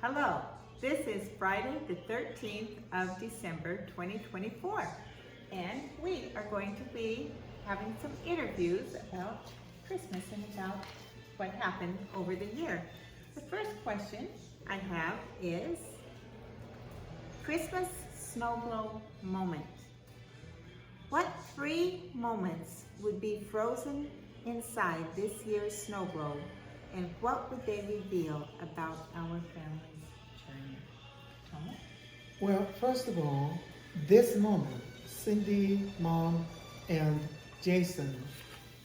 Hello, this is Friday the 13th of December 2024, and we are going to be having some interviews about Christmas and about what happened over the year. The first question I have is Christmas snow globe moment. What 3 moments would be frozen inside this year's snow globe, and what would they reveal about our family's journey? Tomo? Well, first of all, this moment, Cindy, Mom, and Jason,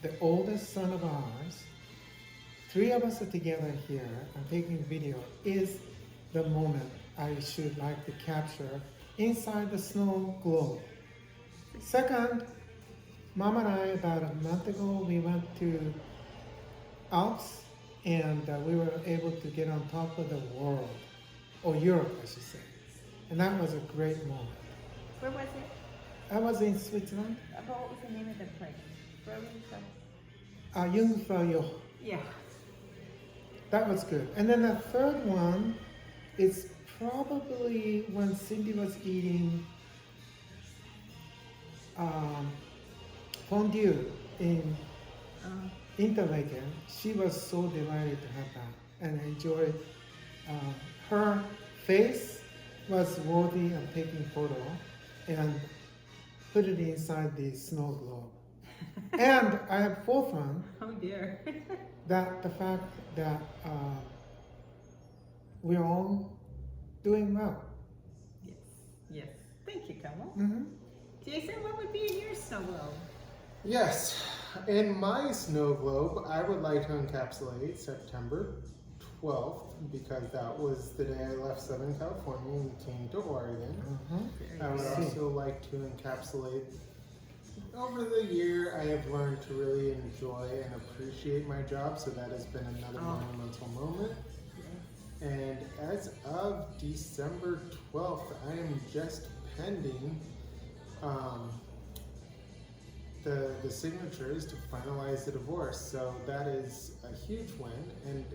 the oldest son of ours, 3 of us are together here and taking video, is the moment I should like to capture inside the snow globe. Second, Mom and I, about a month ago, we went to Alps and we were able to get on top of the world, or Europe, I should say. And that was a great moment. Where was it? I was in Switzerland. What was the name of the place? Where was it? Jungfrau. Yeah. That was good. And then the third one is probably when Cindy was eating fondue in Interlaken. She was so delighted to have that and enjoyed. Her face was worthy of taking photo and put it inside the snow globe. And I have fourth one. Oh dear. That the fact that we're all doing well. Yes. Yes. Thank you, Tomo. Mm-hmm. Jason, what would be in your snow globe? Yes, in my snow globe, I would like to encapsulate September 12th because that was the day I left Southern California and came to Oregon. Mm-hmm. I would also like to encapsulate over the year I have learned to really enjoy and appreciate my job, so that has been another monumental moment. And as of December 12th, I am just pending the signatures to finalize the divorce. So that is a huge win. And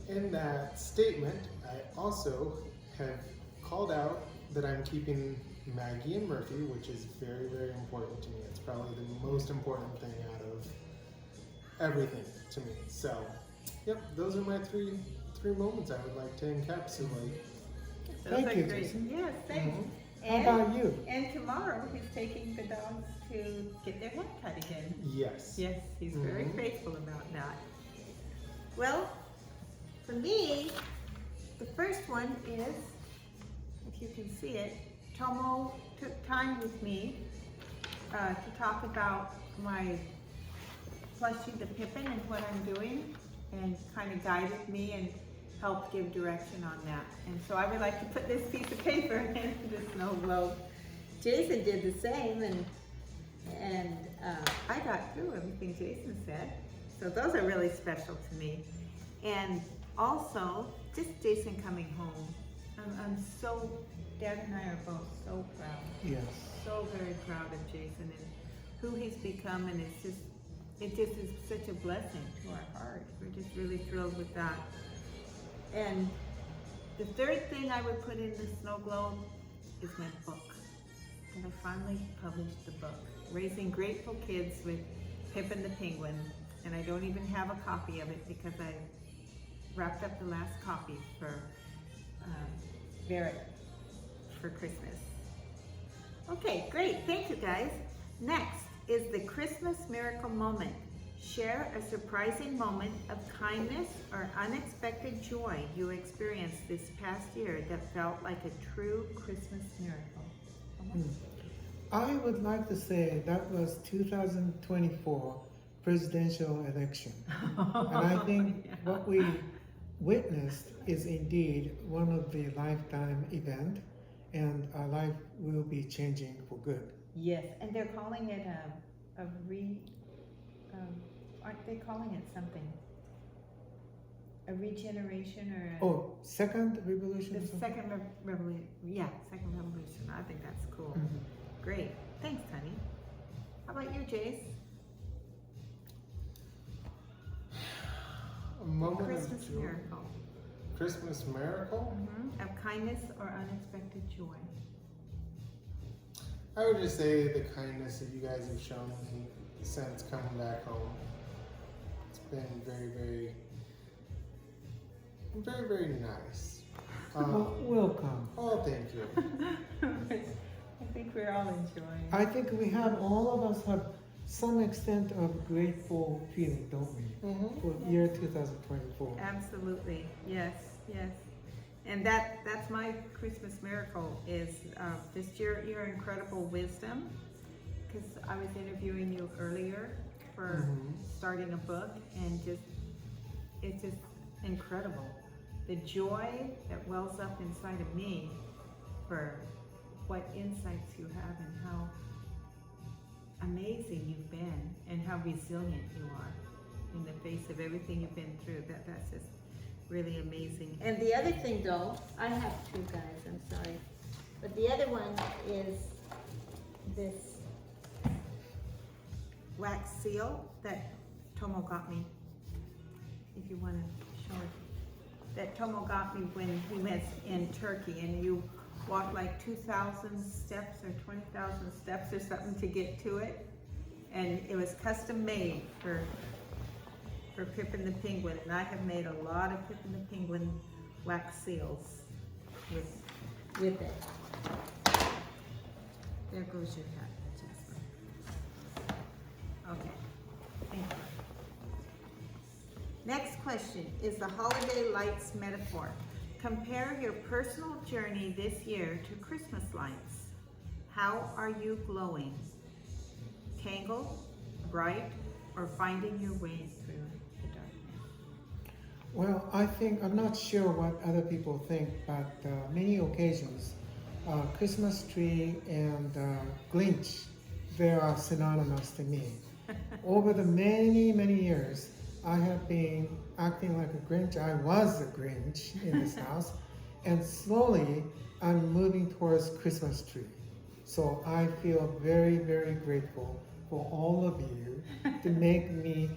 in that statement, I also have called out that I'm keeping Maggie and Murphy, which is very, very important to me. It's probably the most important thing out of everything to me. So, yep, those are my three moments I would like to encapsulate. Those Thank are you, great. Jason. Yes, thanks. How about you? And tomorrow he's taking the dogs to get their hair cut again. Yes. Yes, he's very faithful about that. Well, for me, the first one is, if you can see it, Tomo took time with me to talk about my plushie, the Pippin, and what I'm doing, and kind of guided me and helped give direction on that. And so I would like to put this piece of paper into the snow globe. Jason did the same, and I got through everything Jason said. So those are really special to me. And also, just Jason coming home. I'm so, Dad and I are both so proud. Yes. So very proud of Jason and who he's become, and it just is such a blessing to our heart. We're just really thrilled with that. And the third thing I would put in the snow globe is my book. And I finally published the book, Raising Grateful Kids with Pippin the Penguin. And I don't even have a copy of it because I wrapped up the last copy for Barrett for Christmas. Okay, great. Thank you, guys. Next is the Christmas miracle moment. Share a surprising moment of kindness or unexpected joy you experienced this past year that felt like a true Christmas miracle. I would like to say that was 2024 presidential election. And I think what we witnessed is indeed one of the lifetime event, and our life will be changing for good. Yes, and they're calling it aren't they calling it something? A regeneration or second revolution? the second revolution. Yeah, second revolution. I think that's cool. Great. Thanks, honey. How about you, Jace? A moment Christmas of joy. miracle. Christmas miracle? Of kindness or unexpected joy. I would just say the kindness that you guys have shown me since coming back home. It's been very, very nice. Welcome. Oh, thank you. I think we're all enjoying. I think we have, all of us have some extent of grateful feeling, don't we? For year 2024. Absolutely, yes, yes. And that's my Christmas miracle is just your incredible wisdom. Because I was interviewing you earlier for starting a book, and it's just incredible. The joy that wells up inside of me for what insights you have and how amazing you've been and how resilient you are in the face of everything you've been through. That's just really amazing. And the other thing though, I have two guys, I'm sorry. But the other one is this wax seal that Tomo got me. If you want to show it. That Tomo got me when he was in Turkey, and you walk like 2,000 steps or 20,000 steps or something to get to it. And it was custom made for Pippin the Penguin, and I have made a lot of Pippin the Penguin wax seals with it. There goes your hat, Jasmine. Okay, thank you. Next question is the holiday lights metaphor. Compare your personal journey this year to Christmas lights. How are you glowing? Tangled, bright, or finding your way through the darkness? Well, I think, I'm not sure what other people think, but many occasions, Christmas tree and Grinch, they are synonymous to me. Over the many years, I have been acting like a Grinch. I was a Grinch in this house, and slowly I'm moving towards Christmas tree. So I feel very grateful for all of you to make me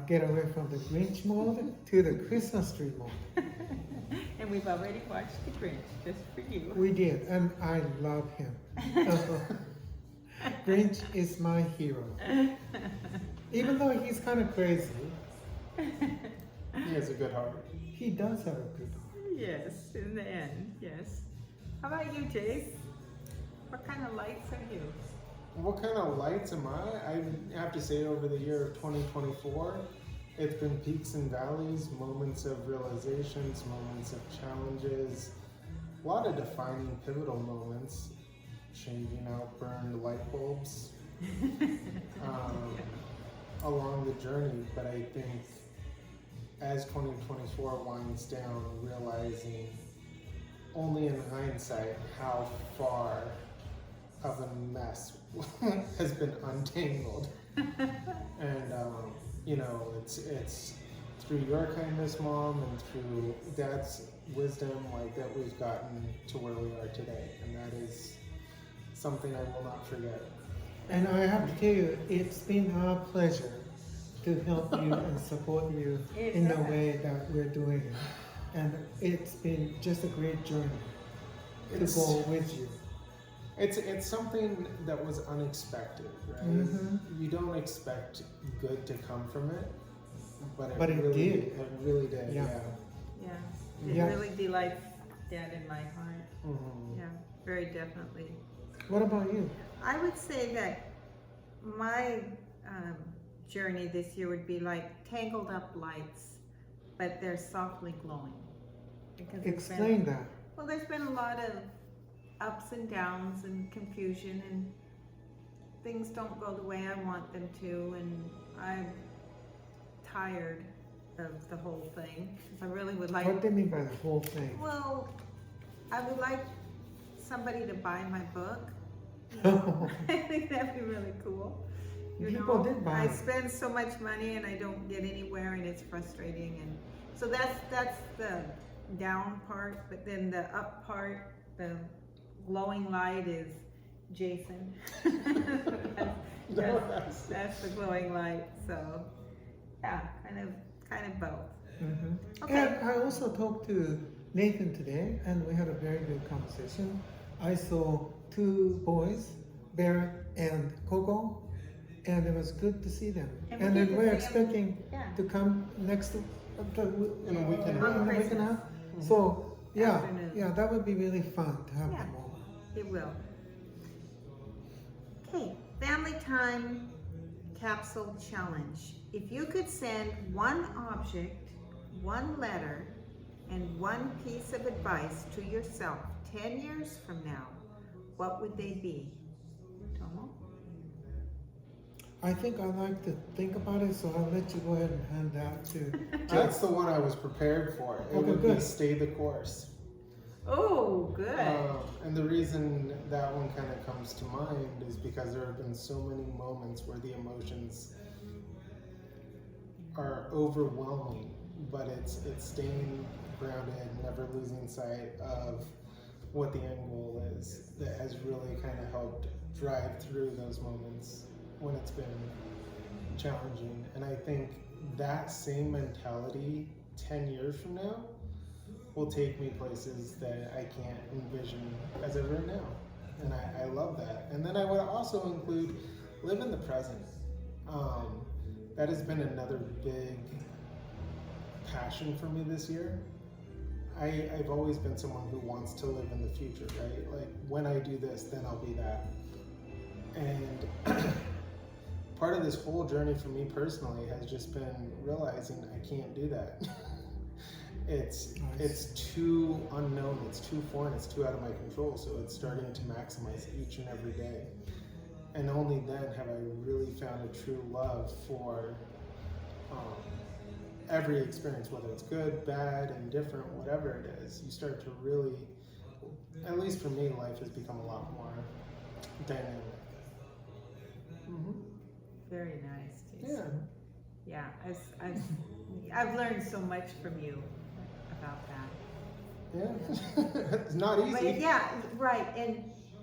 get away from the Grinch mode to the Christmas tree mode. And we've already watched The Grinch, just for you. We did, and I love him. Grinch is my hero. Even though he's kind of crazy, He has a good heart. he does have a good heart. Yes, in the end, yes. How about you, Jace? What kind of lights are you? What kind of lights am I? I have to say, over the year of 2024, it's been peaks and valleys, moments of realizations, moments of challenges, a lot of defining pivotal moments, changing out burned light bulbs along the journey. But I think as 2024 winds down, realizing only in hindsight how far of a mess has been untangled. And you know, it's through your kindness, Mom, and through Dad's wisdom, like, that we've gotten to where we are today, and that is something I will not forget. And I have to tell you, it's been our pleasure to help you and support you in the way that we're doing it. And it's been just a great journey to go with you. It's something that was unexpected, right? You don't expect good to come from it, but it really did. It really did, Yeah. Yeah, it really delights Dad in my heart. Yeah, very definitely. What about you? I would say that my journey this year would be like tangled up lights, but they're softly glowing. Because Explain that. Well, there's been a lot of ups and downs and confusion, and things don't go the way I want them to, and I'm tired of the whole thing. I really would like... What do you mean by the whole thing? Well, I would like somebody to buy my book. I think that'd be really cool. People did buy I it. spend so much money and I don't get anywhere, and it's frustrating. And so that's the down part. But then the up part, the glowing light, is Jason. that's the glowing light. So yeah, kind of both. Okay. And I also talked to Nathan today, and we had a very good conversation. I saw two boys, Barrett and Coco, and it was good to see them. And And we then get to we're see 'em, expecting yeah. to come next In a week and a in half. a week and a half. Mhm. So yeah, Afternoon. yeah, that would be really fun to have Yeah. them over. It will. Okay, family time capsule challenge. If you could send one object, one letter, and one piece of advice to yourself 10 years from now, what would they be? Tomo? I think I like to think about it, so I'll let you go ahead and hand that to That's the one I was prepared for. It Okay, would be good. stay the course. Oh, good. And the reason that one kind of comes to mind is because there have been so many moments where the emotions are overwhelming, but it's staying grounded, never losing sight of what the end goal is, that has really kind of helped drive through those moments when it's been challenging. And I think that same mentality 10 years from now will take me places that I can't envision as of right now. And I love that. And then I would also include live in the present. That has been another big passion for me this year. I've always been someone who wants to live in the future, right? Like, when I do this, then I'll be that. And part of this whole journey for me personally has just been realizing I can't do that. It's too unknown, it's too foreign, it's too out of my control. So it's starting to maximize each and every day. And only then have I really found a true love for every experience, whether it's good, bad, indifferent, whatever it is. You start to really, at least for me, life has become a lot more dynamic. Very nice, Jason. Yeah. Yeah, I've learned so much from you about that. Yeah. It's not easy. But yeah, right.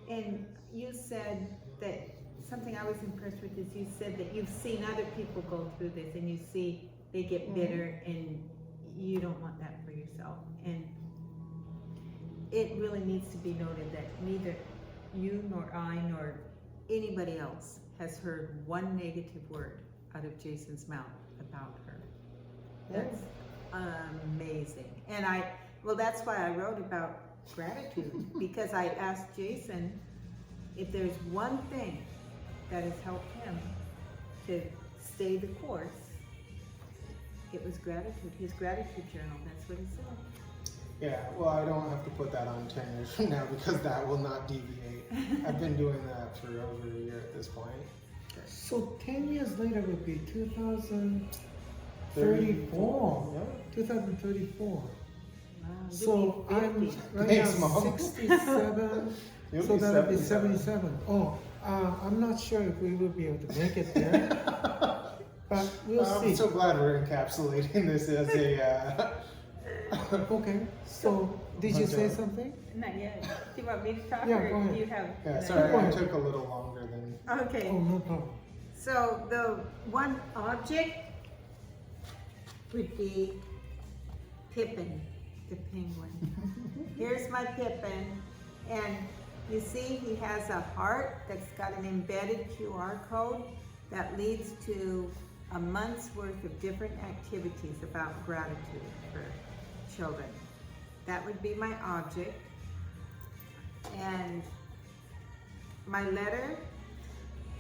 And you said that something I was impressed with is you said that you've seen other people go through this, and you see they get bitter, and you don't want that for yourself. And it really needs to be noted that neither you nor I nor anybody else has heard one negative word out of Jason's mouth about her. That's amazing. And that's why I wrote about gratitude, because I asked Jason if there's one thing that has helped him to stay the course, it was gratitude. His gratitude journal, that's what he said. Yeah, well, I don't have to put that on 10 years from now because that will not deviate. I've been doing that for over a year at this point. So 10 years later would be 2034. 34, 2034. Wow, So you'll be I'm 50. right Thanks, now Mom. 67. You'll So be that'll be 77. 77. Oh, I'm not sure if we will be able to make it there, but we'll see. I'm so glad we're encapsulating this as a. Okay. So did you say something? Not yet. Do you want me to talk, Yeah, or go ahead. you have? Yeah, Go sorry, I ahead. took a little longer than. Okay. Oh, no problem. So the one object would be Pippin, the penguin. Here's my Pippin, and you see he has a heart that's got an embedded QR code that leads to a month's worth of different activities about gratitude for children. That would be my object. And my letter,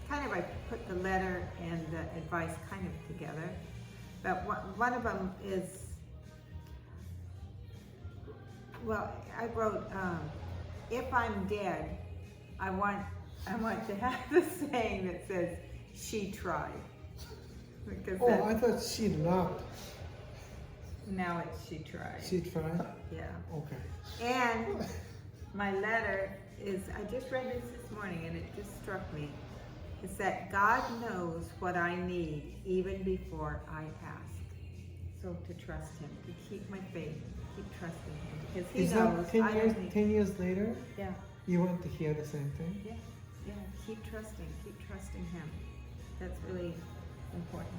kind of I put the letter and the advice kind of together, but one of them is, well, I wrote, if I'm dead, I want to have the saying that says, she tried. Because Oh, I thought she loved. now it's she tried. She tried? Yeah. Okay. And my letter is, I just read this morning and it just struck me, is that God knows what I need even before I ask. So to trust Him, to keep my faith, keep trusting Him, because He Is knows that 10 I years, don't need. 10 years later, Yeah, you want to hear the same thing? yeah, yeah. Keep trusting Him. That's really important.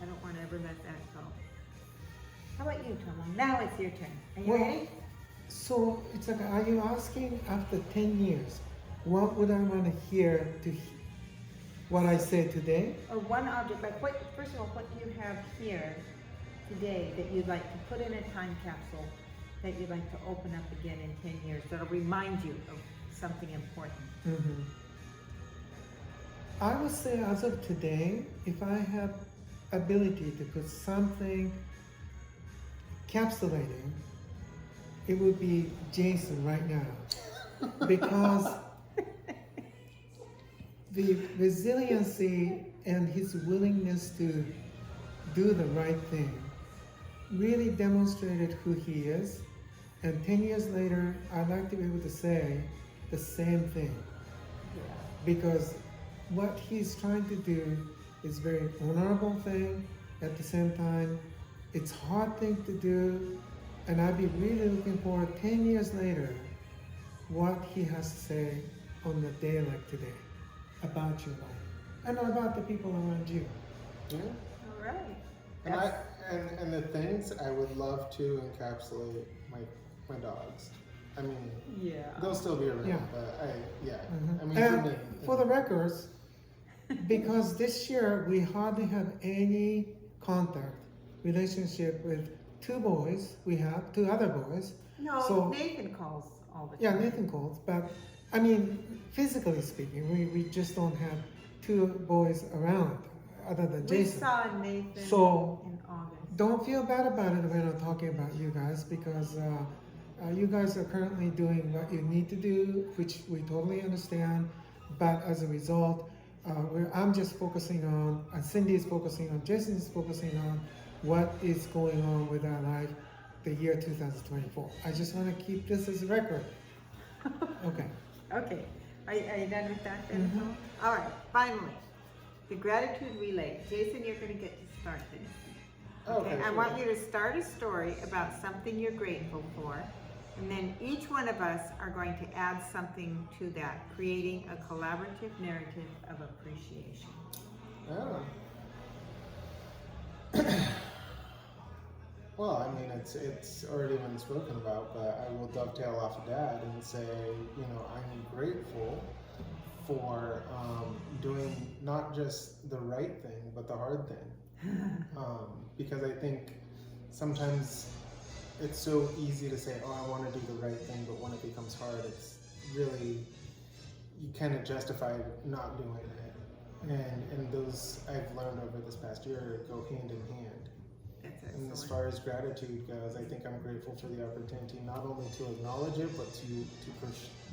I don't want to ever let that go. How about you, Tomo? Now it's your turn. Are you Well, ready? So it's like, are you asking after 10 years, what would I want to hear what I say today? Or one object, like what, first of all, what do you have here today that you'd like to put in a time capsule that you'd like to open up again in 10 years that'll remind you of something important? Mhm. I would say as of today, if I have ability to put something capsulating, it would be Jason right now. Because the resiliency and his willingness to do the right thing really demonstrated who he is. And 10 years later, I'd like to be able to say the same thing. Because what he's trying to do is very honorable thing. At the same time, it's hard thing to do. And I'd be really looking forward 10 years later, what he has to say on a day like today about your life and about the people around you. Yeah. All right. And and the things I would love to encapsulate my dogs. I mean, Yeah. they'll still be around, Yeah. but Mhm. I mean, And for me, for the records, because this year we hardly have any contact, relationship with two boys. We have two other boys. No, So- Nathan calls all the Yeah, time. Nathan calls, but I mean, physically speaking, we just don't have two boys around other than We Jason. saw Nathan So- in August. Don't feel bad about it when I'm talking about you guys, because you guys are currently doing what you need to do, which we totally understand. But as a result, I'm just focusing on, and Cindy is focusing on, Jason is focusing on what is going on with our life the year 2024. I just want to keep this as a record. Okay. Okay. Are you done with that then? Mhm. Tomo? All right. Finally, the gratitude relay. Jason, you're going to get to start this. okay. I sure. want you to start a story about something you're grateful for, and then each one of us are going to add something to that, creating a collaborative narrative of appreciation. Oh. Well, I mean, it's already been spoken about, but I will dovetail off of that and say, I'm grateful for doing not just the right thing, but the hard thing. Because I think sometimes it's so easy to say, oh, I want to do the right thing, but when it becomes hard, it's really, you kind of justify not doing it. And those I've learned over this past year go hand in hand. That's And as excellent. far as gratitude goes, I think I'm grateful for the opportunity not only to acknowledge it, but to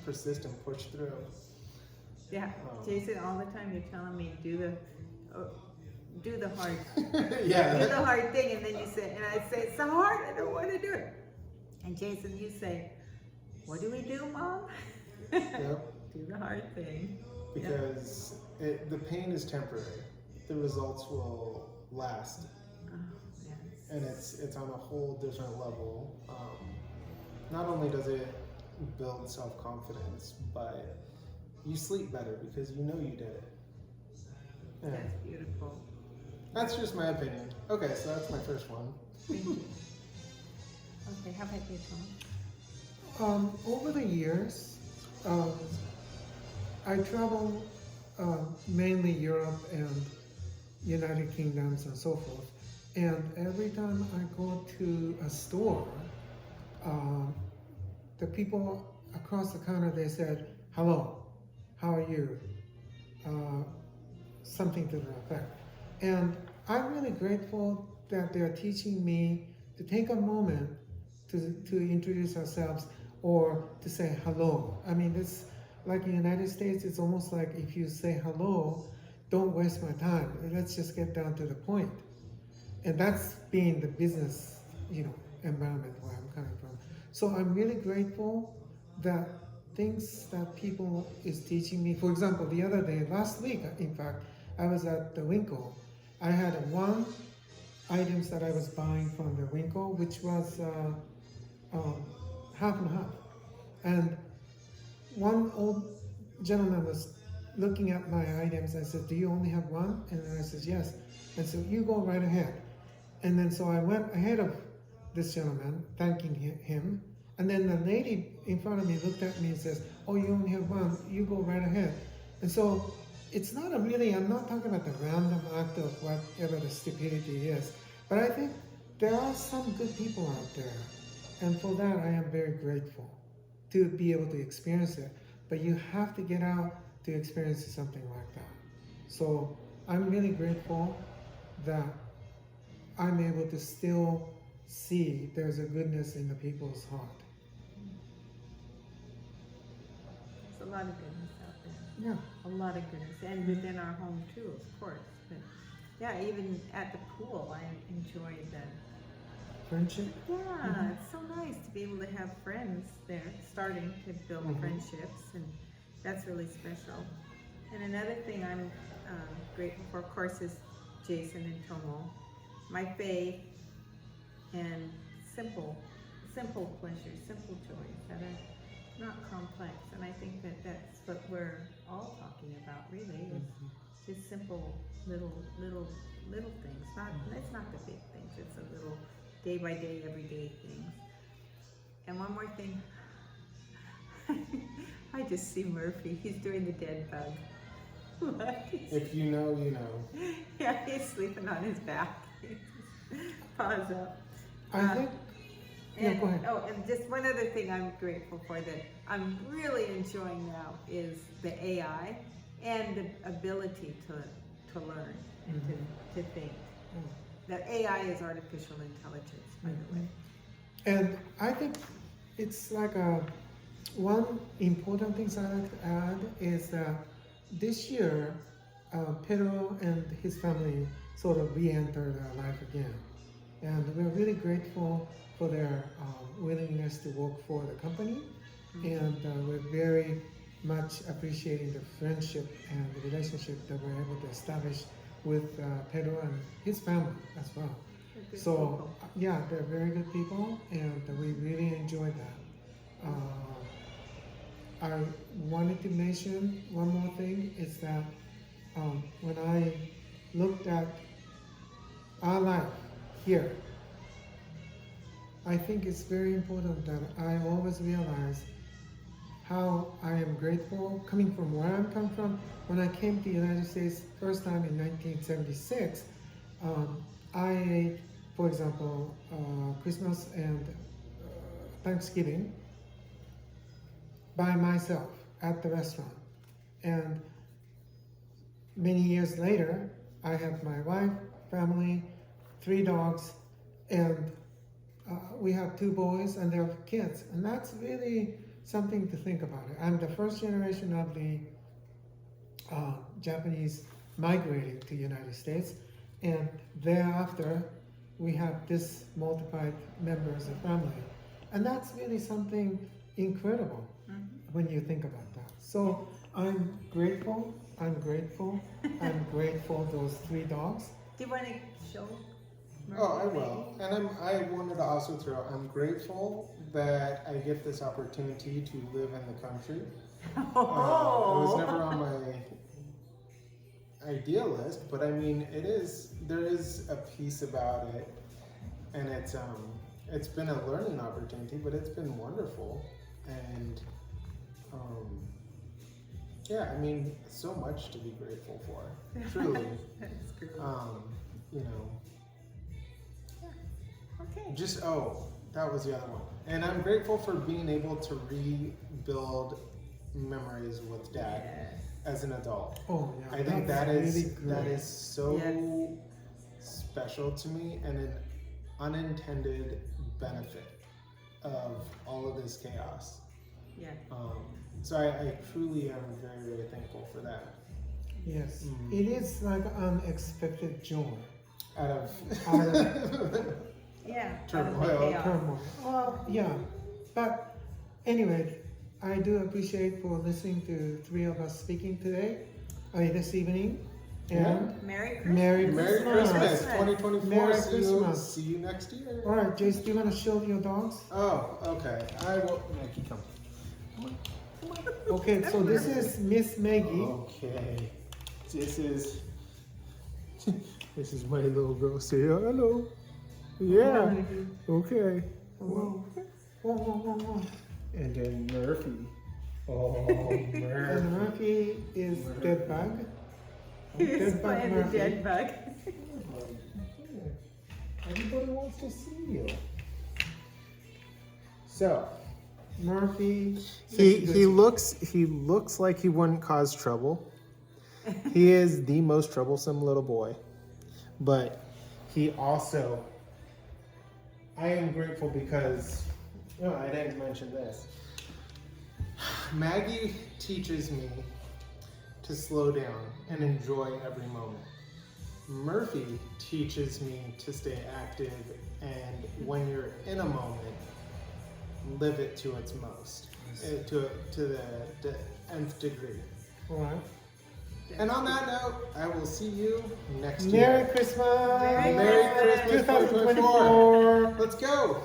persist and push through. Yeah, Jason, all the time you're telling me do the hard, do the Yeah. hard thing, and then you say, and I say it's so hard, I don't want to do it. And Jason, you say, what do we do, Mom? Yep. Do the hard thing. Because the pain is temporary. The results will last. Oh, yes. And it's on a whole different level. Not only does it build self-confidence, but you sleep better because you know you did it. Yeah. That's beautiful. That's just my opinion. Okay, so that's my first one. Thank you. Okay, how about you, Tom? Over the years, I travel mainly Europe and United Kingdoms and so forth. And every time I go to a store, the people across the counter, they said, hello, how are you? Something to that effect. And I'm really grateful that they're teaching me to take a moment to introduce ourselves or to say hello. I mean, it's like in the United States, it's almost like if you say hello, don't waste my time. Let's just get down to the point. And that's being the business, environment where I'm coming from. So I'm really grateful that things that people is teaching me. For example, the other day, last week, in fact, I was at the Winkle. I had one items that I was buying from the Winkle, which was half and half. And one old gentleman was looking at my items. I said, do you only have one? And then I said, yes. And so you go right ahead. And then so I went ahead of this gentleman, thanking him. And then the lady in front of me looked at me and says, "Oh, you only have one. You go right ahead." And so it's not a really, I'm not talking about the random act of whatever the stupidity is, but I think there are some good people out there. And for that, I am very grateful to be able to experience it. But you have to get out to experience something like that. So I'm really grateful that I'm able to still see there's a goodness in the people's heart. There's a lot of goodness out there. Yeah. A lot of goodness, and within our home too, of course. But yeah, even at the pool, I enjoy the. Friendship? Yeah, it's so nice to be able to have friends there, starting to build friendships, and that's really special. And another thing I'm grateful for, of course, is Jason and Tomo. My faith and simple pleasures, simple joys that are not complex. And I think that that's what we're all talking about, really, is just simple little things. It's not the big things. It's a little day by day, everyday things. And one more thing. I just see Murphy. He's doing the dead bug. If you know, you know. Yeah, he's sleeping on his back. Paws up. I think, yeah, go ahead. Oh, and just one other thing I'm grateful for that I'm really enjoying now is the AI and the ability to learn and to think. The AI is artificial intelligence, by the way. And I think it's like one important thing I like to add is that this year, Pedro and his family sort of re-entered our life again. And we're really grateful for their willingness to work for the company. And we're very much appreciating the friendship and the relationship that we're able to establish with Pedro and his family as well. So, yeah, they're very good people, and we really enjoy that. I wanted to mention one more thing is that when I looked at our life here, I think it's very important that I always realize how I am grateful coming from where I'm come from. When I came to the United States first time in 1976, I ate, for example, Christmas and Thanksgiving by myself at the restaurant. And many years later, I have my wife, family, 3 dogs, and we have 2 boys and their kids. And that's really something to think about. I'm the first generation of the Japanese migrating to the United States, and thereafter we have this multiplied members of family. And that's really something incredible when you think about that. So I'm grateful those 3 dogs. Do you want to show? Oh, I will. And I wanted to also throw, I'm grateful that I get this opportunity to live in the country. It was never on my ideal list, but I mean, there is a piece about it, and it's been a learning opportunity, but it's been wonderful. And yeah, I mean, so much to be grateful for, truly. That's great. You know, Okay. that was the other one. And I'm grateful for being able to rebuild memories with Dad as an adult. Oh, yeah. I think that's really that great. is so special to me, and an unintended benefit of all of this chaos. Yeah. So I truly am very, very thankful for that. Yes, it is like unexpected joy. Out of Yeah. turmoil. Turmoil. Well, yeah, but anyway, I do appreciate for listening to 3 of us speaking today, this evening, and Merry Christmas. Merry Merry Christmas, 2024. Merry Christmas. See you next year. All right, Jace, do you want to show your dogs? Oh, okay. I will. Maggie, come. Okay, so this is Miss Maggie. Okay. This is my little girl. Say hello. Yeah. Okay. Whoa. Whoa, whoa, whoa, whoa. And then Murphy. Oh, And Murphy. Murphy is dead bug. He's Dead bug playing the Murphy. dead bug. Everybody wants to see you. So Murphy. he looks like he wouldn't cause trouble. He is the most troublesome little boy, but he also. I am grateful because I didn't mention this. Maggie teaches me to slow down and enjoy every moment. Murphy teaches me to stay active, and when you're in a moment, live it to its most, to the nth degree. All right. And on that note, I will see you next Merry year. Christmas. Merry Merry Christmas 2024. 2024. Let's go.